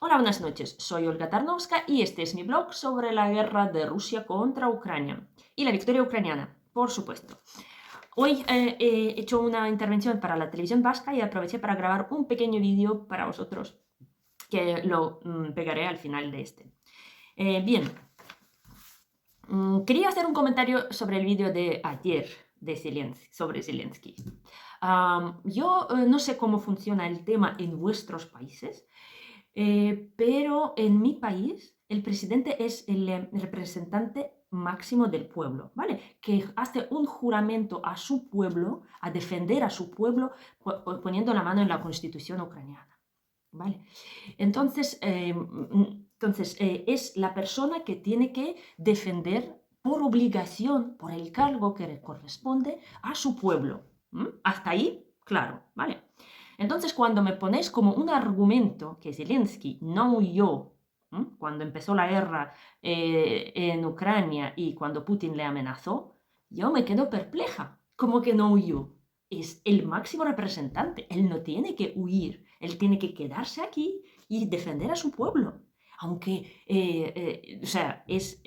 Hola, buenas noches. Soy Olga Tarnowska y este es mi blog sobre la guerra de Rusia contra Ucrania y la victoria ucraniana, por supuesto. Hoy he hecho una intervención para la televisión vasca y aproveché para grabar un pequeño vídeo para vosotros que lo pegaré al final de este. Bien, quería hacer un comentario sobre el vídeo de ayer de sobre Zelensky. Yo no sé cómo funciona el tema en vuestros países, pero en mi país el presidente es el representante máximo del pueblo, ¿vale? Que hace un juramento a su pueblo, a defender a su pueblo, poniendo la mano en la constitución ucraniana, ¿vale? Entonces, es la persona que tiene que defender por obligación, por el cargo que le corresponde a su pueblo. Hasta ahí, claro, ¿vale? Entonces, cuando me ponéis como un argumento que Zelensky no huyó cuando empezó la guerra en Ucrania y cuando Putin le amenazó, yo me quedo perpleja. ¿Cómo que no huyó? Es el máximo representante. Él no tiene que huir. Él tiene que quedarse aquí y defender a su pueblo. Aunque, o sea, es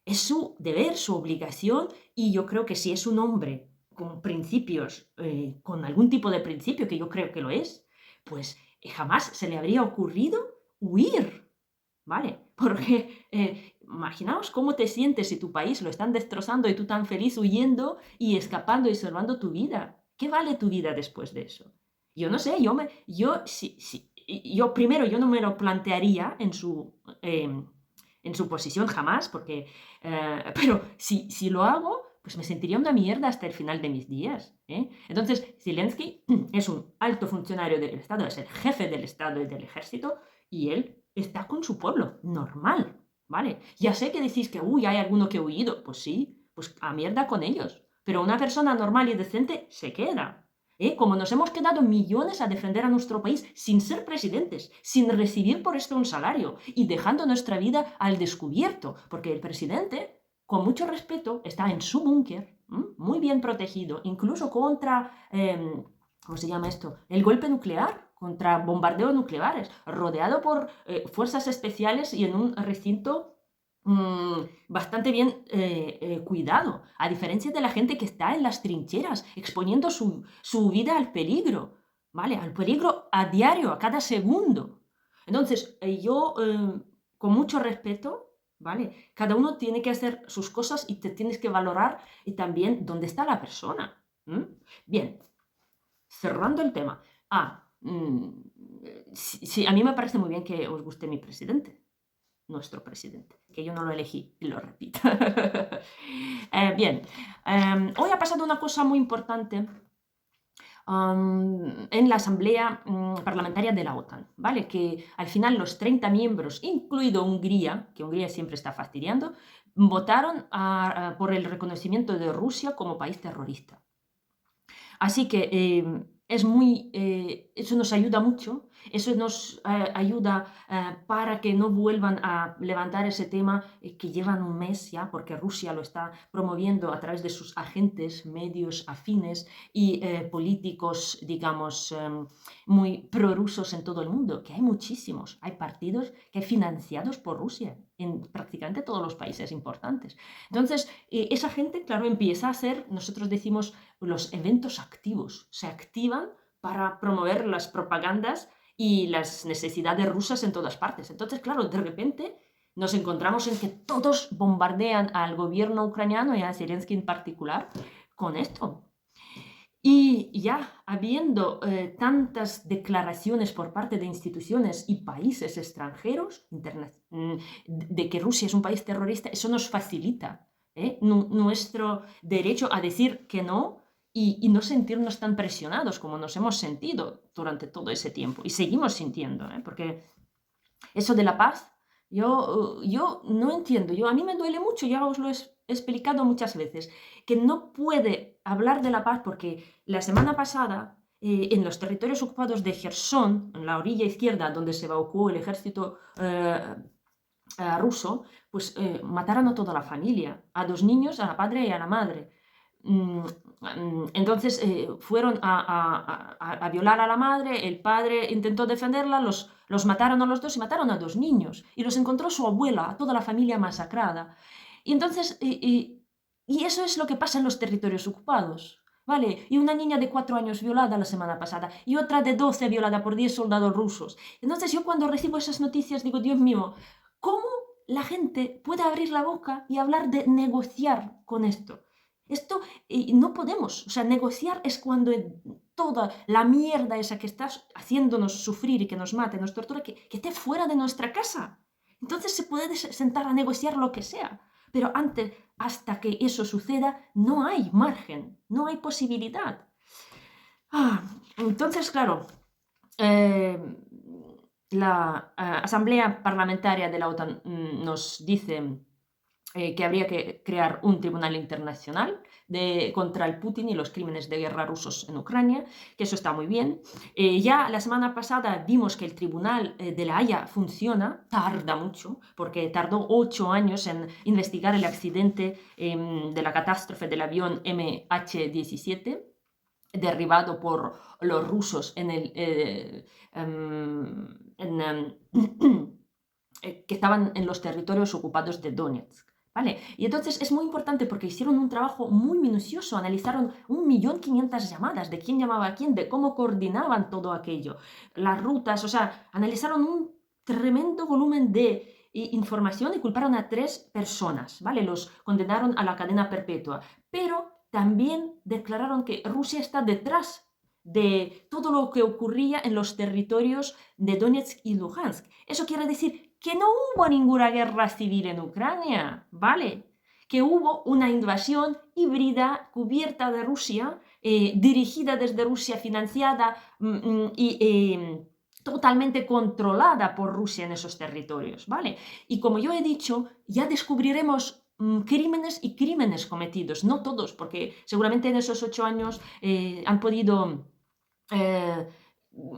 su deber, su obligación, y yo creo que si es un hombre con principios, con algún tipo de principio, que yo creo que lo es, pues jamás se le habría ocurrido huir, ¿vale? Porque imaginaos cómo te sientes si tu país lo están destrozando y tú tan feliz huyendo y escapando y salvando tu vida. ¿Qué vale tu vida después de eso? Yo no sé, yo primero yo no me lo plantearía en su posición jamás, porque, pero si lo hago, pues me sentiría una mierda hasta el final de mis días. Entonces, Zelensky es un alto funcionario del Estado, es el jefe del Estado y del ejército, y él está con su pueblo, normal, ¿vale? Ya sé que decís que, uy, hay alguno que ha huido. Pues sí, pues a mierda con ellos. Pero una persona normal y decente se queda. Como nos hemos quedado millones a defender a nuestro país sin ser presidentes, sin recibir por esto un salario y dejando nuestra vida al descubierto, porque el presidente, con mucho respeto, está en su búnker, muy bien protegido, incluso contra, ¿cómo se llama esto? El golpe nuclear, contra bombardeos nucleares, rodeado por fuerzas especiales y en un recinto bastante bien cuidado, a diferencia de la gente que está en las trincheras, exponiendo su vida al peligro, ¿vale? Al peligro a diario, a cada segundo. Entonces, yo, con mucho respeto, ¿vale? Cada uno tiene que hacer sus cosas y te tienes que valorar y también dónde está la persona. Bien, cerrando el tema. Sí, a mí me parece muy bien que os guste mi presidente, nuestro presidente, que yo no lo elegí, y lo repito. Bien, hoy ha pasado una cosa muy importante en la Asamblea Parlamentaria de la OTAN, ¿vale? Que al final los 30 miembros, incluido Hungría, que Hungría siempre está fastidiando, votaron por el reconocimiento de Rusia como país terrorista. Así que eso nos ayuda mucho, eso nos ayuda para que no vuelvan a levantar ese tema que llevan un mes ya, porque Rusia lo está promoviendo a través de sus agentes, medios afines y políticos, digamos, muy prorrusos en todo el mundo, que hay muchísimos, hay partidos que financiados por Rusia en prácticamente todos los países importantes. Entonces, esa gente, claro, empieza a hacer, nosotros decimos, los eventos activos, se activan para promover las propagandas y las necesidades rusas en todas partes. Entonces, claro, de repente nos encontramos en que todos bombardean al gobierno ucraniano y a Zelensky en particular con esto. Y ya habiendo tantas declaraciones por parte de instituciones y países extranjeros de que Rusia es un país terrorista, eso nos facilita nuestro derecho a decir que no y no sentirnos tan presionados como nos hemos sentido durante todo ese tiempo. Y seguimos sintiendo, porque eso de la paz, yo no entiendo. A mí me duele mucho, ya os lo he explicado muchas veces, que no puede hablar de la paz porque la semana pasada, en los territorios ocupados de Gerson, en la orilla izquierda, donde se evacuó el ejército ruso, pues mataron a toda la familia, a 2 niños, a la padre y a la madre. Entonces fueron a violar a la madre, el padre intentó defenderla, los mataron a los dos y mataron a 2 niños. Y los encontró su abuela, a toda la familia masacrada. Y entonces, y eso es lo que pasa en los territorios ocupados. ¿Vale? Y una niña de 4 años violada la semana pasada y otra de 12 violada por 10 soldados rusos. Entonces yo cuando recibo esas noticias digo, Dios mío, ¿cómo la gente puede abrir la boca y hablar de negociar con esto? Esto no podemos, o sea, negociar es cuando toda la mierda esa que está haciéndonos sufrir y que nos mate, nos tortura, que esté fuera de nuestra casa. Entonces se puede sentar a negociar lo que sea, pero antes, hasta que eso suceda, no hay margen, no hay posibilidad. Entonces, claro, la Asamblea Parlamentaria de la OTAN nos dice que habría que crear un tribunal internacional contra el Putin y los crímenes de guerra rusos en Ucrania, que eso está muy bien. Ya la semana pasada vimos que el tribunal de La Haya funciona, tarda mucho, porque tardó 8 años en investigar el accidente de la catástrofe del avión MH17, derribado por los rusos que estaban en los territorios ocupados de Donetsk. ¿Vale? Y entonces es muy importante porque hicieron un trabajo muy minucioso, analizaron 1.500.000 llamadas, de quién llamaba a quién, de cómo coordinaban todo aquello, las rutas, o sea, analizaron un tremendo volumen de información y culparon a 3 personas, ¿vale? Los condenaron a la cadena perpetua, pero también declararon que Rusia está detrás de todo lo que ocurría en los territorios de Donetsk y Luhansk. Eso quiere decir que no hubo ninguna guerra civil en Ucrania, ¿vale? Que hubo una invasión híbrida cubierta de Rusia, dirigida desde Rusia, financiada y totalmente controlada por Rusia en esos territorios, ¿vale? Y como yo he dicho, ya descubriremos crímenes y crímenes cometidos, no todos, porque seguramente en esos 8 años han podido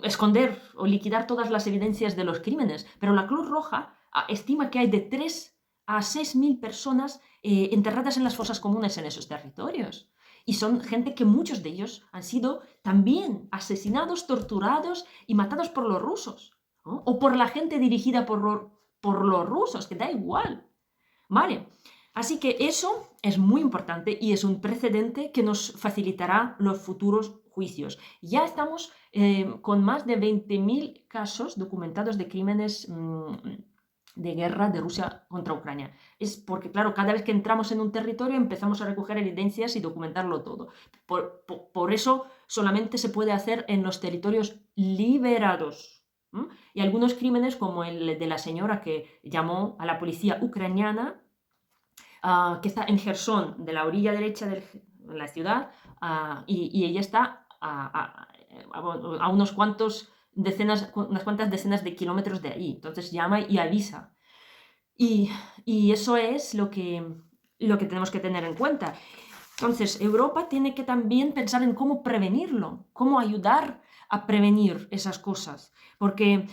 esconder o liquidar todas las evidencias de los crímenes, pero la Cruz Roja estima que hay de 3 a 6.000 personas enterradas en las fosas comunes en esos territorios. Y son gente que muchos de ellos han sido también asesinados, torturados y matados por los rusos, ¿no? O por la gente dirigida por los rusos, que da igual. ¿Vale? Así que eso es muy importante y es un precedente que nos facilitará los futuros juicios. Ya estamos con más de 20.000 casos documentados de crímenes de guerra de Rusia contra Ucrania. Es porque, claro, cada vez que entramos en un territorio empezamos a recoger evidencias y documentarlo todo. Por eso solamente se puede hacer en los territorios liberados. Y algunos crímenes, como el de la señora que llamó a la policía ucraniana, que está en Gerson, de la orilla derecha de la ciudad, y ella está a unas cuantas decenas de kilómetros de ahí. Entonces llama y avisa. Y eso es lo que tenemos que tener en cuenta. Entonces, Europa tiene que también pensar en cómo prevenirlo, cómo ayudar a prevenir esas cosas, porque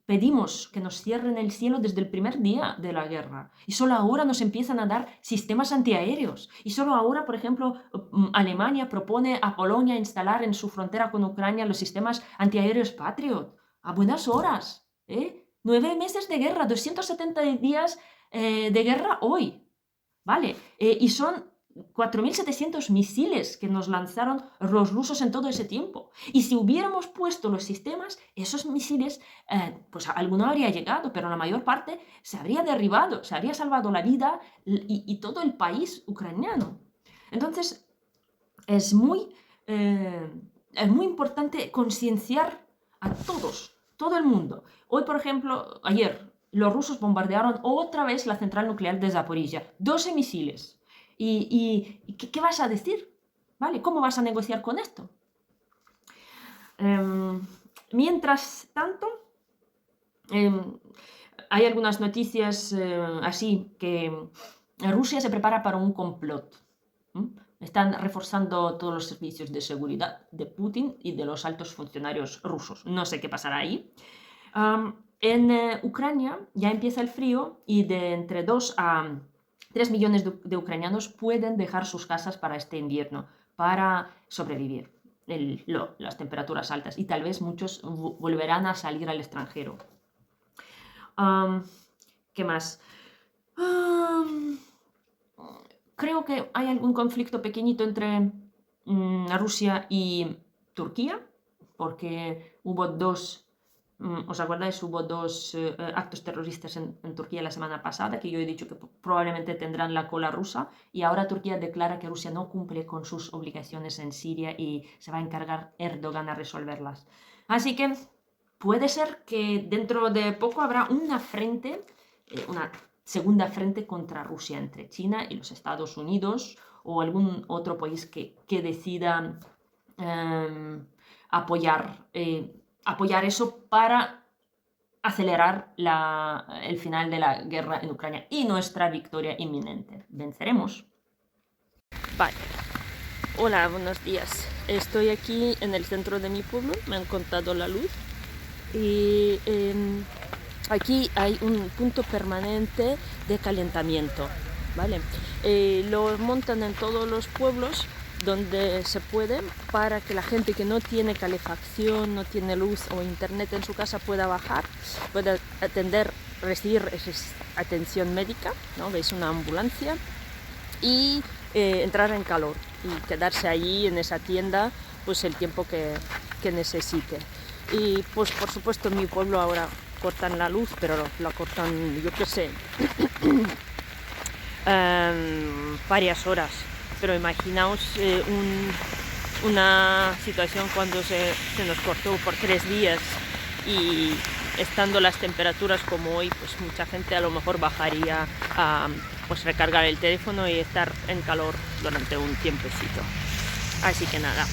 pedimos que nos cierren el cielo desde el primer día de la guerra y solo ahora nos empiezan a dar sistemas antiaéreos y solo ahora, por ejemplo, Alemania propone a Polonia instalar en su frontera con Ucrania los sistemas antiaéreos Patriot, a buenas horas, 9 meses de guerra, 270 días de guerra hoy, ¿vale? Y son 4.700 misiles que nos lanzaron los rusos en todo ese tiempo. Y si hubiéramos puesto los sistemas, esos misiles, pues alguno habría llegado, pero la mayor parte se habría derribado, se habría salvado la vida y todo el país ucraniano. Entonces, es muy importante concienciar a todos, todo el mundo. Hoy, por ejemplo, ayer, los rusos bombardearon otra vez la central nuclear de Zaporizhia, 12 misiles. ¿Y qué vas a decir? ¿Vale? ¿Cómo vas a negociar con esto? Mientras tanto, hay algunas noticias así que Rusia se prepara para un complot. Están reforzando todos los servicios de seguridad de Putin y de los altos funcionarios rusos. No sé qué pasará ahí. En Ucrania ya empieza el frío y de entre 2 a 3 millones de ucranianos pueden dejar sus casas para este invierno para sobrevivir las temperaturas altas, y tal vez muchos volverán a salir al extranjero. ¿Qué más? Creo que hay algún conflicto pequeñito entre Rusia y Turquía, porque hubo dos, ¿os acordáis? Hubo dos actos terroristas en Turquía la semana pasada, que yo he dicho que probablemente tendrán la cola rusa, y ahora Turquía declara que Rusia no cumple con sus obligaciones en Siria y se va a encargar Erdogan a resolverlas. Así que puede ser que dentro de poco habrá una frente, una segunda frente contra Rusia entre China y los Estados Unidos, o algún otro país que decida apoyar eso para acelerar el final de la guerra en Ucrania y nuestra victoria inminente. ¿Venceremos? Vale. Hola, buenos días. Estoy aquí en el centro de mi pueblo, me han contado la luz, y aquí hay un punto permanente de calentamiento, ¿vale? Lo montan en todos los pueblos donde se puede, para que la gente que no tiene calefacción, no tiene luz o internet en su casa pueda bajar, pueda recibir atención médica, ¿no? Veis una ambulancia, y entrar en calor y quedarse allí en esa tienda pues el tiempo que necesite. Y pues por supuesto en mi pueblo ahora cortan la luz, pero la cortan, yo qué sé, varias horas. Pero imaginaos una situación cuando se nos cortó por 3 días, y estando las temperaturas como hoy, pues mucha gente a lo mejor bajaría a pues recargar el teléfono y estar en calor durante un tiempecito. Así que nada.